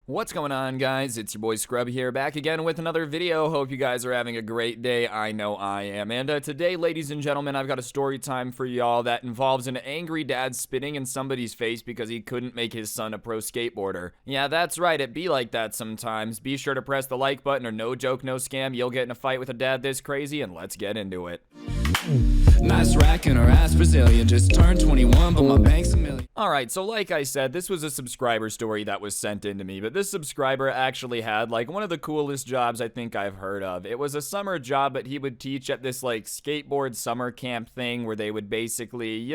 What's going on, guys? It's your boy Scrub here, back again with another video. Hope you guys are having a great day. I know I am. And today, ladies and gentlemen, I've got a story time for y'all that involves an angry dad spitting in somebody's face because he couldn't make his son a pro skateboarder. Yeah, that's right, it be like that sometimes. Be sure to press the like button or no joke, no scam. You'll get in a fight with a dad this crazy, and let's get into it. Nice rack and her ass Brazilian. Just turned 21, but my bank's $1 million. Alright, so like I said, this was a subscriber story that was sent in to me, but this subscriber actually had like one of the coolest jobs I think I've heard of. It was a summer job, but he would teach at this like skateboard summer camp thing where they would basically,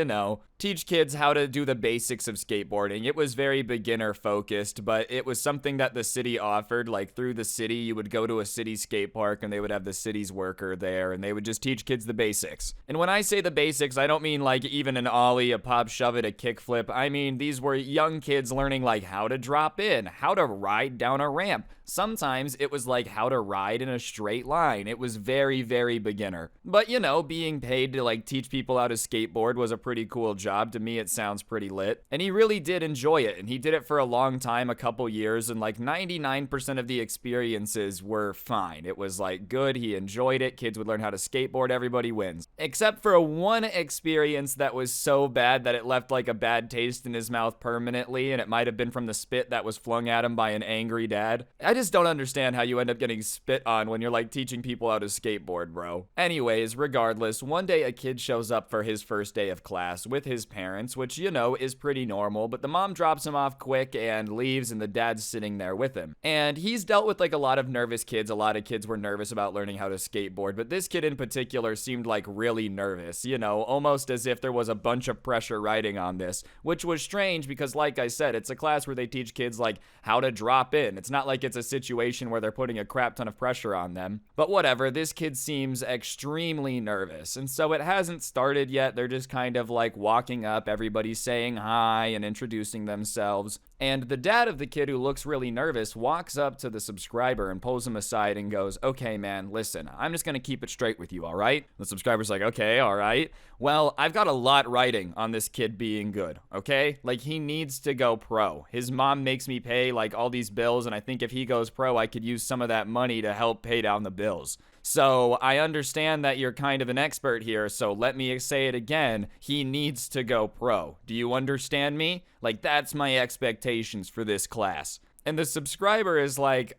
teach kids how to do the basics of skateboarding. It was very beginner focused, but it was something that the city offered. Like through the city, you would go to a city skate park and they would have the city's worker there and they would just teach kids the basics. And when I say the basics, I don't mean like even an ollie, a pop shove it, a kickflip. I mean, these were young kids learning like how to drop in, how to ride down a ramp. Sometimes it was like how to ride in a straight line. It was very, very beginner. But being paid to like teach people how to skateboard was a pretty cool job. To me, it sounds pretty lit. And he really did enjoy it. And he did it for a long time, a couple years. And like 99% of the experiences were fine. It was like good. He enjoyed it. Kids would learn how to skateboard. Everybody wins. Except for one experience that was so bad that it left like a bad taste in his mouth permanently. And it might have been from the spit that was flung at him by an angry dad. I just don't understand how you end up getting spit on when you're like teaching people how to skateboard, bro. Anyways, regardless, one day a kid shows up for his first day of class with his parents, which, is pretty normal, but the mom drops him off quick and leaves and the dad's sitting there with him. And he's dealt with like a lot of nervous kids. A lot of kids were nervous about learning how to skateboard, but this kid in particular seemed like really nervous, almost as if there was a bunch of pressure riding on this, which was strange because like I said, it's a class where they teach kids like how to drop in. It's not like it's a situation where they're putting a crap ton of pressure on them. But whatever, this kid seems extremely nervous. And so it hasn't started yet. They're just kind of like walking up, everybody's saying hi and introducing themselves. And the dad of the kid, who looks really nervous, walks up to the subscriber and pulls him aside and goes, "Okay, man, listen, I'm just gonna keep it straight with you, all right?" The subscriber's like, "Okay, all right. Well, I've got a lot riding on this kid being good, okay? Like, he needs to go pro. His mom makes me pay, like, all these bills, and I think if he goes pro, I could use some of that money to help pay down the bills. So I understand that you're kind of an expert here, so let me say it again. He needs to go pro. Do you understand me? Like, that's my expectations for this class." And the subscriber is like,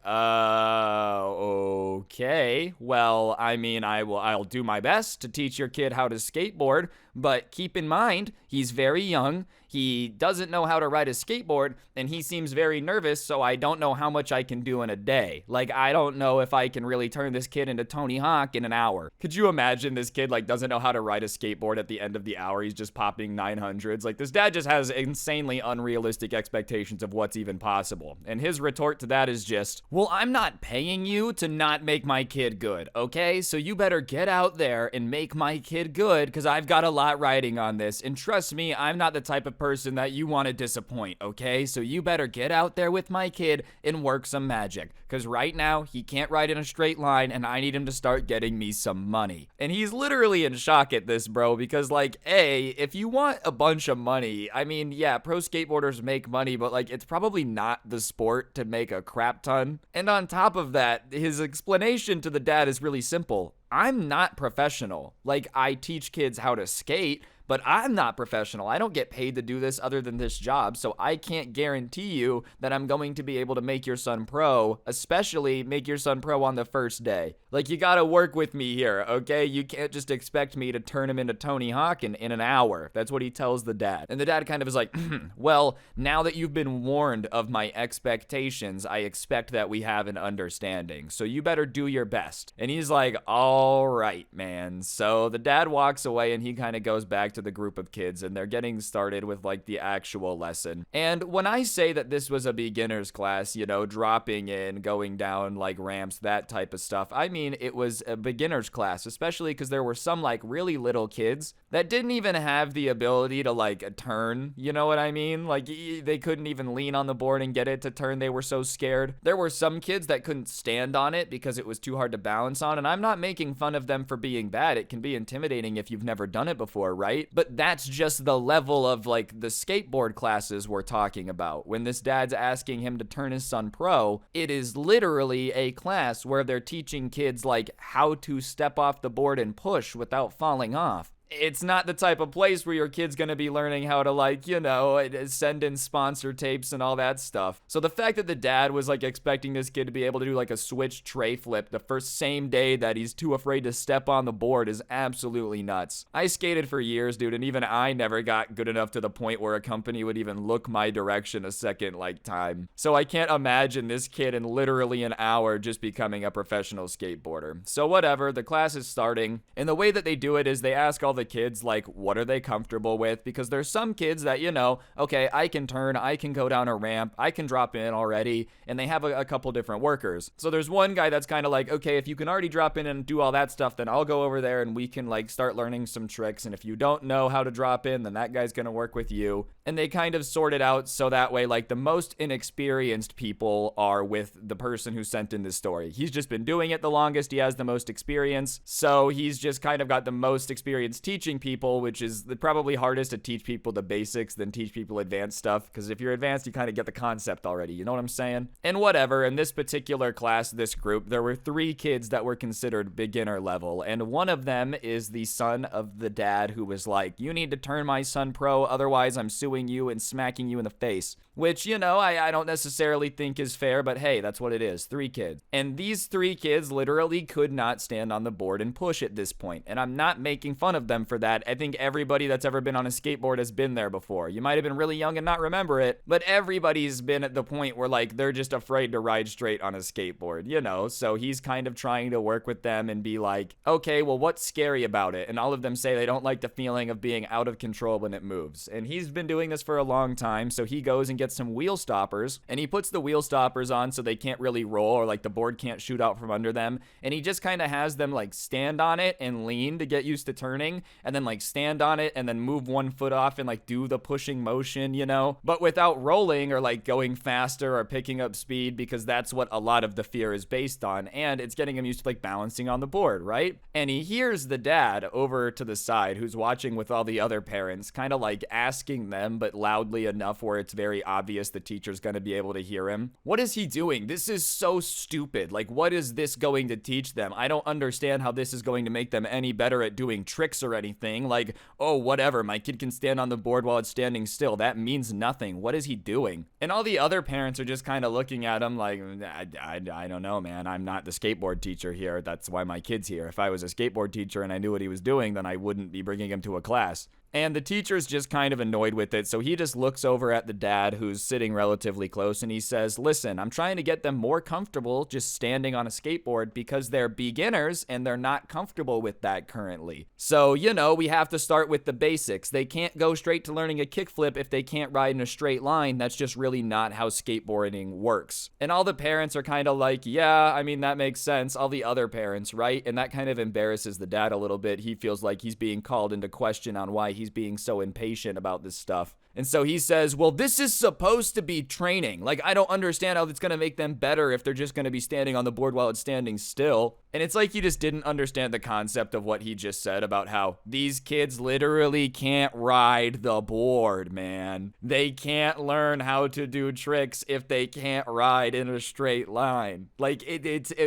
okay. Well, I mean, I'll do my best to teach your kid how to skateboard, but keep in mind, he's very young. He doesn't know how to ride a skateboard, and he seems very nervous, so I don't know how much I can do in a day. Like, I don't know if I can really turn this kid into Tony Hawk in an hour. Could you imagine this kid, like, doesn't know how to ride a skateboard at the end of the hour? He's just popping 900s. Like, this dad just has insanely unrealistic expectations of what's even possible. And his retort to that is just, "Well, I'm not paying you to not make my kid good, okay? So you better get out there and make my kid good, because I've got a lot riding on this. And trust me, I'm not the type of person that you want to disappoint, okay? So you better get out there with my kid and work some magic, because right now he can't ride in a straight line and I need him to start getting me some money." And he's literally in shock at this, bro, because like, if you want a bunch of money, I mean, yeah, pro skateboarders make money, but like, it's probably not the sport to make a crap ton. And on top of that, his explanation to the dad is really simple. "I'm not professional. Like, I teach kids how to skate, but I'm not professional. I don't get paid to do this other than this job, so I can't guarantee you that I'm going to be able to make your son pro, especially make your son pro on the first day. Like, you gotta work with me here, okay? You can't just expect me to turn him into Tony Hawk in an hour." That's what he tells the dad. And the dad kind of is like, "Well, now that you've been warned of my expectations, I expect that we have an understanding. So you better do your best." And he's like, "All right, man." So the dad walks away and he kind of goes back to the group of kids and they're getting started with like the actual lesson. And when I say that this was a beginner's class, dropping in, going down like ramps, that type of stuff, I mean it was a beginner's class, especially because there were some like really little kids that didn't even have the ability to like turn, you know what I mean? Like they couldn't even lean on the board and get it to turn. They were so scared. There were some kids that couldn't stand on it because it was too hard to balance on, and I'm not making fun of them for being bad. It can be intimidating if you've never done it before, right? right? But that's just the level of like the skateboard classes we're talking about. When this dad's asking him to turn his son pro, it is literally a class where they're teaching kids like how to step off the board and push without falling off. It's not the type of place where your kid's gonna be learning how to, like, you know, send in sponsor tapes and all that stuff. So the fact that the dad was like expecting this kid to be able to do like a switch tray flip the first same day that he's too afraid to step on the board is absolutely nuts. I skated for years, dude, and even I never got good enough to the point where a company would even look my direction a second like time. So I can't imagine this kid in literally an hour just becoming a professional skateboarder. So whatever, the class is starting, and the way that they do it is they ask all the kids like what are they comfortable with, because there's some kids that, you know, okay, I can turn, I can go down a ramp, I can drop in already, and they have a couple different workers. So there's one guy that's kind of like, okay, if you can already drop in and do all that stuff, then I'll go over there and we can like start learning some tricks, and if you don't know how to drop in, then that guy's gonna work with you. And they kind of sort it out so that way like the most inexperienced people are with the person who sent in this story. He's just been doing it the longest, he has the most experience, so he's just kind of got the most experience teaching people, which is probably hardest to teach people the basics than teach people advanced stuff, because if you're advanced, you kind of get the concept already, you know what I'm saying? And whatever, in this particular class, this group, there were 3 kids that were considered beginner level, and one of them is the son of the dad who was like, you need to turn my son pro, otherwise I'm suing you and smacking you in the face. Which, you know, I don't necessarily think is fair, but hey, that's what it is. 3 kids. And these 3 kids literally could not stand on the board and push at this point. And I'm not making fun of them for that. I think everybody that's ever been on a skateboard has been there before. You might have been really young and not remember it, but everybody's been at the point where like they're just afraid to ride straight on a skateboard, you know? So he's kind of trying to work with them and be like, okay, well, what's scary about it? And all of them say they don't like the feeling of being out of control when it moves. And he's been doing this for a long time, so he goes and gets some wheel stoppers, and he puts the wheel stoppers on so they can't really roll, or like the board can't shoot out from under them, and he just kind of has them like stand on it and lean to get used to turning, and then like stand on it and then move one foot off and like do the pushing motion, you know, but without rolling or like going faster or picking up speed, because that's what a lot of the fear is based on, and it's getting him used to like balancing on the board, right? And he hears the dad over to the side who's watching with all the other parents kind of like asking them, but loudly enough where it's very obvious the teacher's going to be able to hear him. What is he doing? This is so stupid. Like, what is this going to teach them? I don't understand how this is going to make them any better at doing tricks or anything. Like, oh, whatever, my kid can stand on the board while it's standing still. That means nothing. What is he doing? And all the other parents are just kind of looking at him like, I don't know, man. I'm not the skateboard teacher here. That's why my kid's here. If I was a skateboard teacher and I knew what he was doing, then I wouldn't be bringing him to a class. And the teacher's just kind of annoyed with it, so he just looks over at the dad who's sitting relatively close and he says, listen, I'm trying to get them more comfortable just standing on a skateboard because they're beginners and they're not comfortable with that currently. So, you know, we have to start with the basics. They can't go straight to learning a kickflip if they can't ride in a straight line. That's just really not how skateboarding works. And all the parents are kind of like, yeah, I mean, that makes sense. All the other parents, right? And that kind of embarrasses the dad a little bit. He feels like he's being called into question on why he's being so impatient about this stuff. And so he says, well, this is supposed to be training. Like, I don't understand how it's going to make them better if they're just going to be standing on the board while it's standing still. And it's like he just didn't understand the concept of what he just said about how these kids literally can't ride the board, man. They can't learn how to do tricks if they can't ride in a straight line. Like,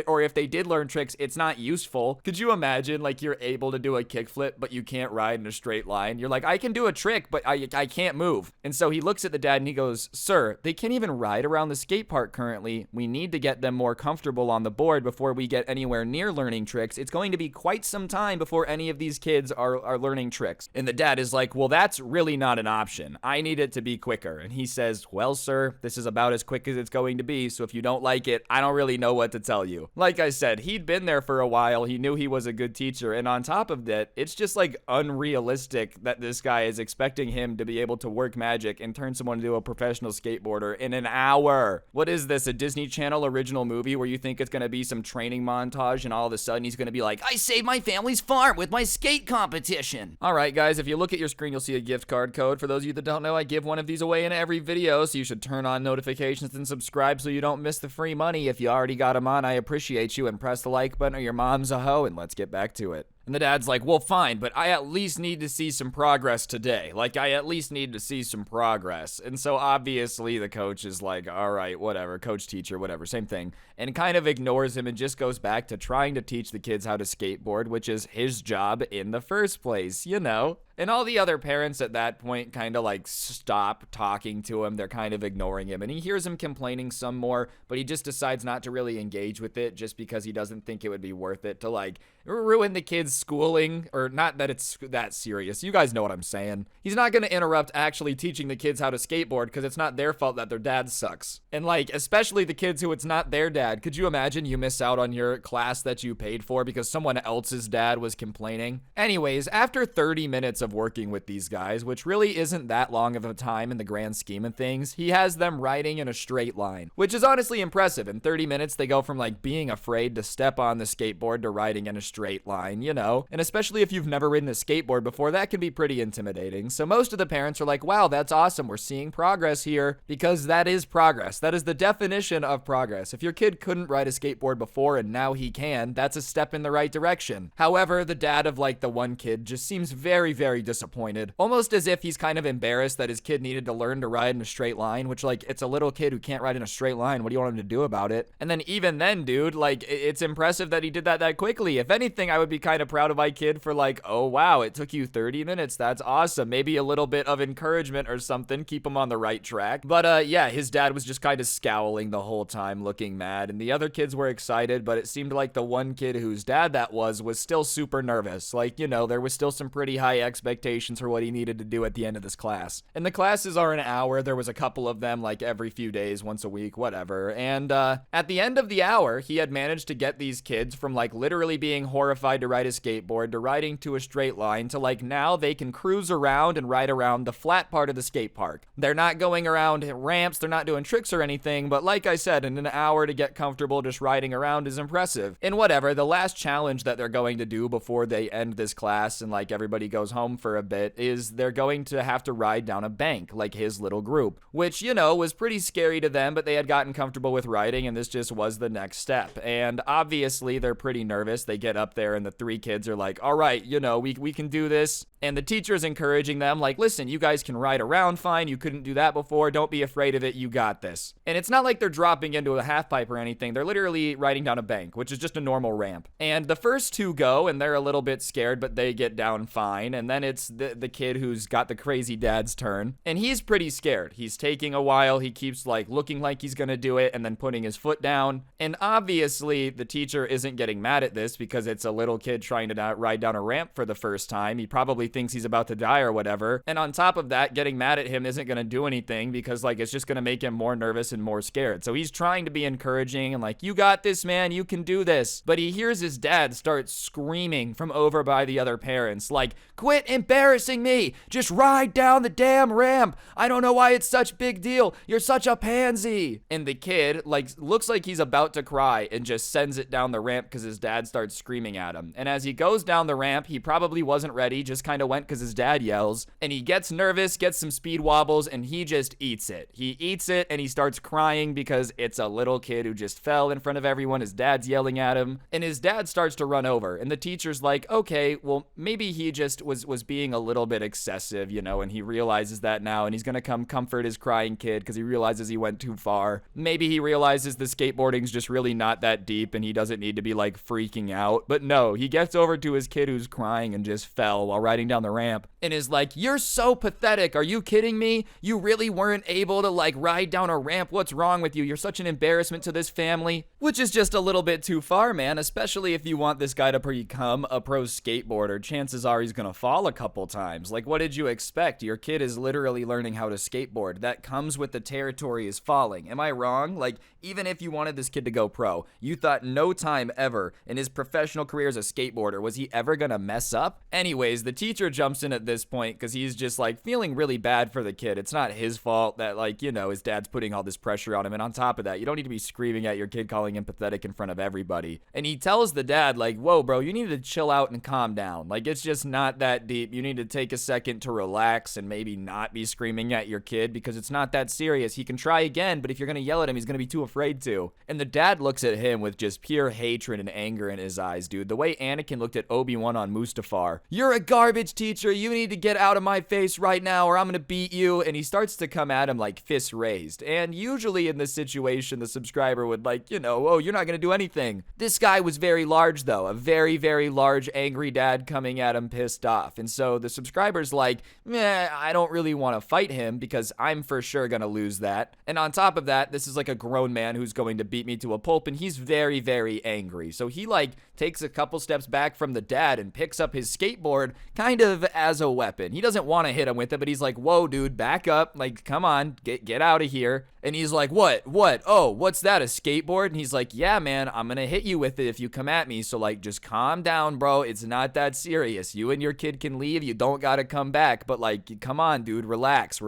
or if they did learn tricks, it's not useful. Could you imagine, like, you're able to do a kickflip, but you can't ride in a straight line? You're like, I can do a trick, but I can't move. And so he looks at the dad and he goes, sir, they can't even ride around the skate park currently. We need to get them more comfortable on the board before we get anywhere near learning tricks. It's going to be quite some time before any of these kids are learning tricks. And the dad is like, well, that's really not an option. I need it to be quicker. And he says, well, sir, this is about as quick as it's going to be. So if you don't like it, I don't really know what to tell you. Like I said, he'd been there for a while. He knew he was a good teacher. And on top of that, it's just like unrealistic that this guy is expecting him to be able to work magic and turn someone into a professional skateboarder in an hour. What is this, a Disney Channel original movie where you think it's going to be some training montage and all of a sudden he's going to be like, I saved my family's farm with my skate competition. All right, guys, if you look at your screen, you'll see a gift card code. For those of you that don't know, I give one of these away in every video, so you should turn on notifications and subscribe so you don't miss the free money. If you already got them on, I appreciate you, and press the like button or your mom's a hoe, and let's get back to it. And the dad's like, well, fine, but I at least need to see some progress today. Like, I at least need to see some progress. And so obviously the coach is like, all right, whatever, coach, teacher, whatever, same thing. And kind of ignores him and just goes back to trying to teach the kids how to skateboard, which is his job in the first place, you know? And all the other parents at that point kind of like stop talking to him. They're kind of ignoring him. And he hears him complaining some more, but he just decides not to really engage with it just because he doesn't think it would be worth it to like ruin the kid's schooling. Or not that it's that serious. You guys know what I'm saying. He's not going to interrupt actually teaching the kids how to skateboard because it's not their fault that their dad sucks. And like, especially the kids who it's not their dad. Could you imagine you miss out on your class that you paid for because someone else's dad was complaining? Anyways, after 30 minutes of working with these guys, which really isn't that long of a time in the grand scheme of things, he has them riding in a straight line, which is honestly impressive. In 30 minutes, they go from like being afraid to step on the skateboard to riding in a straight line, you know? And especially if you've never ridden a skateboard before, that can be pretty intimidating. So most of the parents are like, wow, that's awesome. We're seeing progress here, because that is progress. That is the definition of progress. If your kid couldn't ride a skateboard before and now he can, that's a step in the right direction. However, the dad of like the one kid just seems very, very disappointed, almost as if he's kind of embarrassed that his kid needed to learn to ride in a straight line, which like, it's a little kid who can't ride in a straight line. What do you want him to do about it? And then even then, dude, like, it's impressive that he did that quickly. If anything, I would be kind of proud of my kid for like, oh wow, it took you 30 minutes. That's awesome. Maybe a little bit of encouragement or something, keep him on the right track. But yeah, his dad was just kind of scowling the whole time, looking mad, and the other kids were excited, but it seemed like the one kid whose dad that was still super nervous. Like, you know, there was still some pretty high expectations for what he needed to do at the end of this class. And the classes are an hour. There was a couple of them like every few days, once a week, whatever. And at the end of the hour, he had managed to get these kids from like literally being horrified to ride a skateboard to riding to a straight line to like now they can cruise around and ride around the flat part of the skate park. They're not going around ramps, they're not doing tricks or anything, but like I said, in an hour to get comfortable just riding around is impressive. And whatever, the last challenge that they're going to do before they end this class and like everybody goes home for a bit is they're going to have to ride down a bank, like his little group, which, you know, was pretty scary to them, but they had gotten comfortable with riding and this just was the next step. And obviously they're pretty nervous. They get up there and the three kids are like, all right, you know, we can do this. And the teacher's encouraging them, like, listen, you guys can ride around fine. You couldn't do that before. Don't be afraid of it. You got this. And it's not like they're dropping into a half pipe or anything. They're literally riding down a bank, which is just a normal ramp. And the first two go, and they're a little bit scared, but they get down fine. And then it's the kid who's got the crazy dad's turn. And he's pretty scared. He's taking a while. He keeps, like, looking like he's gonna do it and then putting his foot down. And obviously, the teacher isn't getting mad at this because it's a little kid trying to ride down a ramp for the first time. He probably thinks he's about to die or whatever. And on top of that, getting mad at him isn't going to do anything because like it's just going to make him more nervous and more scared. So he's trying to be encouraging and like, you got this, man, you can do this. But he hears his dad start screaming from over by the other parents, like, quit embarrassing me, just ride down the damn ramp. I don't know why it's such a big deal. You're such a pansy. And the kid like looks like he's about to cry and just sends it down the ramp because his dad starts screaming at him. And as he goes down the ramp, he probably wasn't ready, just kind of went because his dad yells, and he gets nervous, gets some speed wobbles, and he just eats it. He eats it and he starts crying because it's a little kid who just fell in front of everyone. His dad's yelling at him, and his dad starts to run over, and the teacher's like, okay, well, maybe he just was being a little bit excessive, you know, and he realizes that now, and he's gonna come comfort his crying kid because he realizes he went too far. Maybe he realizes the skateboarding's just really not that deep and he doesn't need to be like freaking out, but no, he gets over to his kid who's crying and just fell while riding down the ramp and is like, you're so pathetic. Are you kidding me? You really weren't able to like ride down a ramp. What's wrong with you? You're such an embarrassment to this family. Which is just a little bit too far, man, especially if you want this guy to become a pro skateboarder. Chances are he's gonna fall a couple times. Like, what did you expect? Your kid is literally learning how to skateboard. That comes with the territory is falling. Am I wrong? Like, even if you wanted this kid to go pro, you thought no time ever in his professional career as a skateboarder was he ever gonna mess up? Anyways, the teacher jumps in at this point because he's just like feeling really bad for the kid. It's not his fault that, like, you know, his dad's putting all this pressure on him, and on top of that, you don't need to be screaming at your kid calling him pathetic in front of everybody. And he tells the dad, like, whoa bro, you need to chill out and calm down. Like, it's just not that deep. honestly, you need to take a second to relax and maybe not be screaming at your kid because it's not that serious. He can try again, but if you're going to yell at him, he's going to be too afraid to. And the dad looks at him with just pure hatred and anger in his eyes, dude. The way Anakin looked at Obi-Wan on Mustafar. You're a garbage teacher. You need to get out of my face right now or I'm going to beat you. And he starts to come at him like fists raised. And usually in this situation, the subscriber would like, oh, you're not going to do anything. This guy was very large though. A very, very large angry dad coming at him pissed off. And so the subscriber's like, I don't really want to fight him because I'm for sure going to lose that. And on top of that, this is like a grown man who's going to beat me to a pulp and he's very, very angry. So he like takes a couple steps back from the dad and picks up his skateboard kind of as a weapon. He doesn't want to hit him with it, but he's like, whoa, dude, back up. Like, come on, get out of here. And he's like, what? Oh, what's that, a skateboard? And he's like, yeah, man, I'm gonna hit you with it if you come at me. So like, just calm down, bro. It's not that serious. You and your kid can leave. You don't gotta come back. But like, come on, dude, relax.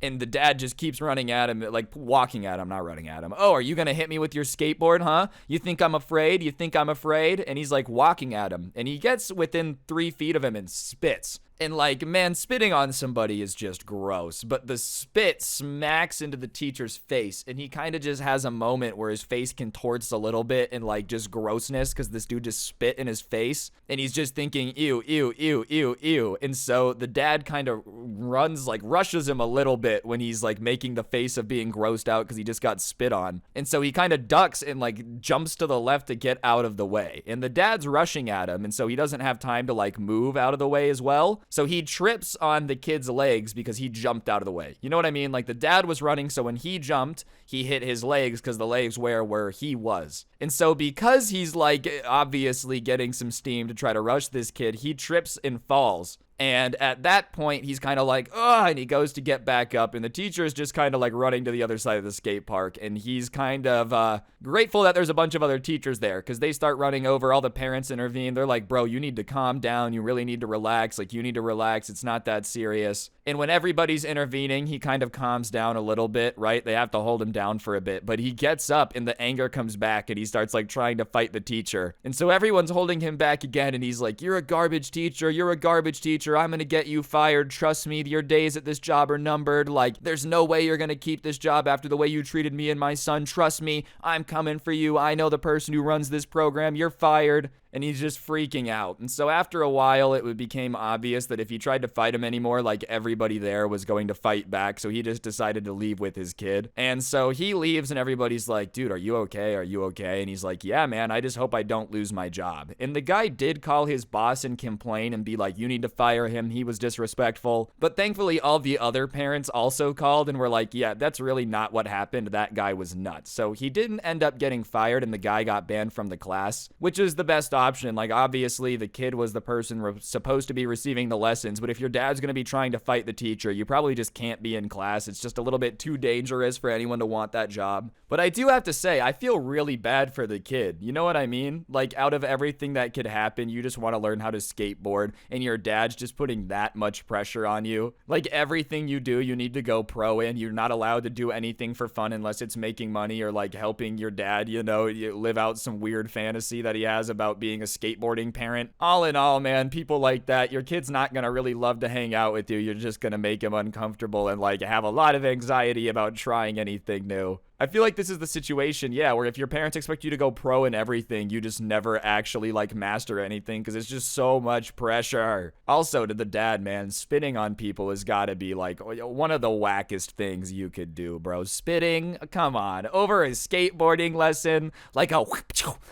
And the dad just keeps running at him, like walking at him, not running at him. Oh, are you going to hit me with your skateboard, huh? You think I'm afraid? And he's like walking at him. And he gets within 3 feet of him and spits. And like, man, spitting on somebody is just gross. But the spit smacks into the teacher's face. And he kind of just has a moment where his face contorts a little bit in like just grossness because this dude just spit in his face. And he's just thinking, ew, ew, ew, ew, ew. And so the dad kind of rushes him a little bit when he's like making the face of being grossed out because he just got spit on. And so he kind of ducks and like jumps to the left to get out of the way. And the dad's rushing at him. And so he doesn't have time to like move out of the way as well. So he trips on the kid's legs because he jumped out of the way. You know what I mean? Like the dad was running, so when he jumped, he hit his legs because the legs were where he was. And so because he's like obviously getting some steam to try to rush this kid, he trips and falls. And at that point, he's kind of like, ugh, and he goes to get back up. And the teacher is just kind of like running to the other side of the skate park. And he's kind of grateful that there's a bunch of other teachers there because they start running over. All the parents intervene. They're like, bro, you need to calm down. You really need to relax. Like, you need to relax. It's not that serious. And when everybody's intervening, he kind of calms down a little bit, right? They have to hold him down for a bit. But he gets up and the anger comes back and he starts like trying to fight the teacher. And so everyone's holding him back again. And he's like, you're a garbage teacher. You're a garbage teacher. I'm going to get you fired. Trust me, your days at this job are numbered. Like, there's no way you're going to keep this job after the way you treated me and my son. Trust me, I'm coming for you. I know the person who runs this program. You're fired. And he's just freaking out. And so after a while, it became obvious that if he tried to fight him anymore, like everybody there was going to fight back. So he just decided to leave with his kid. And so he leaves and everybody's like, dude, are you okay? Are you okay? And he's like, yeah, man, I just hope I don't lose my job. And the guy did call his boss and complain and be like, you need to fire him. He was disrespectful. But thankfully, all the other parents also called and were like, yeah, that's really not what happened. That guy was nuts. So he didn't end up getting fired and the guy got banned from the class, which is the best option. Like, obviously the kid was the person supposed to be receiving the lessons, but if your dad's going to be trying to fight the teacher, you probably just can't be in class. It's just a little bit too dangerous for anyone to want that job. But I do have to say, I feel really bad for the kid. You know what I mean? Like, out of everything that could happen, you just want to learn how to skateboard and your dad's just putting that much pressure on you. Like, everything you do, you need to go pro in. You're not allowed to do anything for fun unless it's making money or like helping your dad, you live out some weird fantasy that he has about being a skateboarding parent. All in all, man, people like that, your kid's not gonna really love to hang out with you. You're just gonna make him uncomfortable and like have a lot of anxiety about trying anything new. I feel like this is the situation, yeah, where if your parents expect you to go pro in everything, you just never actually like master anything because it's just so much pressure. Also, to the dad, man, spitting on people has got to be like one of the wackest things you could do, bro. Spitting, come on, over a skateboarding lesson, like a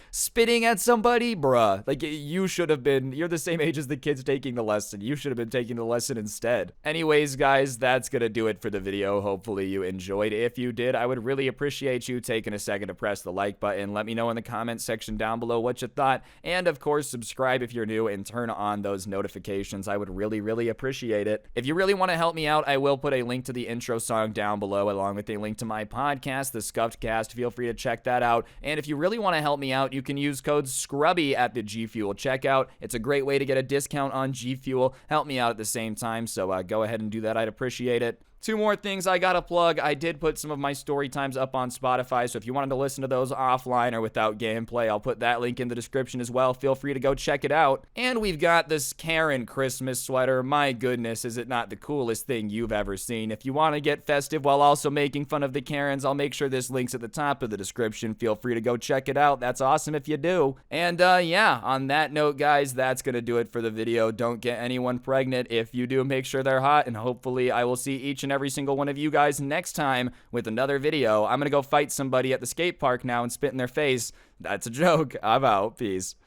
spitting at somebody, bruh. Like, you should have been, you're the same age as the kids taking the lesson. You should have been taking the lesson instead. Anyways, guys, that's gonna do it for the video. Hopefully you enjoyed. If you did, I would really appreciate you taking a second to press the like button. Let me know in the comments section down below what you thought. And of course, subscribe if you're new and turn on those notifications. I would really, really appreciate it. If you really want to help me out, I will put a link to the intro song down below along with a link to my podcast, The Scuffed Cast. Feel free to check that out. And if you really want to help me out, you can use code SCRUBBY at the G Fuel checkout. It's a great way to get a discount on G Fuel. Help me out at the same time, so go ahead and do that. I'd appreciate it. Two more things I gotta plug. I did put some of my story times up on Spotify, so if you wanted to listen to those offline or without gameplay, I'll put that link in the description as well. Feel free to go check it out. And we've got this Karen Christmas sweater. My goodness, is it not the coolest thing you've ever seen? If you want to get festive while also making fun of the Karens, I'll make sure this link's at the top of the description. Feel free to go check it out. That's awesome if you do. And yeah, on that note, guys, that's gonna do it for the video. Don't get anyone pregnant. If you do, make sure they're hot, and hopefully I will see each and every single one of you guys next time with another video. I'm gonna go fight somebody at the skate park now and spit in their face. That's a joke. I'm out. Peace.